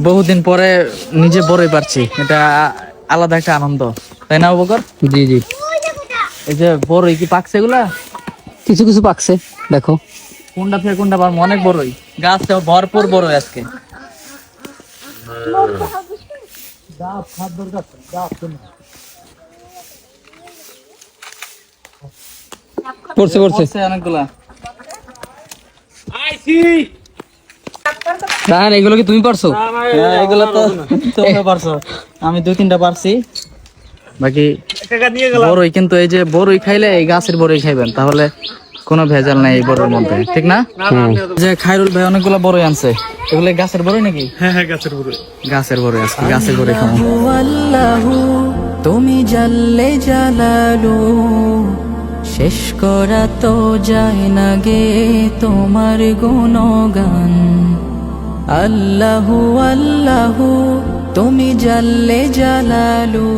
বহুদিন পরে নিজে বড়ই পারছি, এটা আলাদা একটা আনন্দ, তাই না বকর? জি জি, এই যে বড়ই কি পাকছে এগুলা? কিছু কিছু পাকছে, দেখো। কোনটা থেকে কোনটা পারবো? অনেক বড়ই, গাছটা ভরপুর বড়ই আজকে। পড়ছে পড়ছে। অনেকগুলা। রাহান, এগুলো কি তুমি পারছো? এগুলা তো তোমরা পারছো, আমি 2-3টা পারছি। বাকি বড়ই, কিন্তু এই যে বড়ই খাইলে এই গাছের বড়ই খাইবেন, তাহলে কোনো ভেজাল নাই এই বড়ির মধ্যে, ঠিক না? যে খায়রুল ভাই অনেকগুলো বড়ই আনছে, এগুলো গাছের বড়ই নাকি? হ্যাঁ হ্যাঁ, গাছের বড়ই। গাছের বড়ই, আজকে গাছের বড়ই খাবো। আল্লাহু তুমি জাল্লে জালালু, শেষ করা তো যায় না গে তোমার গুণগান। আল্লাহু আল্লাহু তুমি জাল্লে জালালু।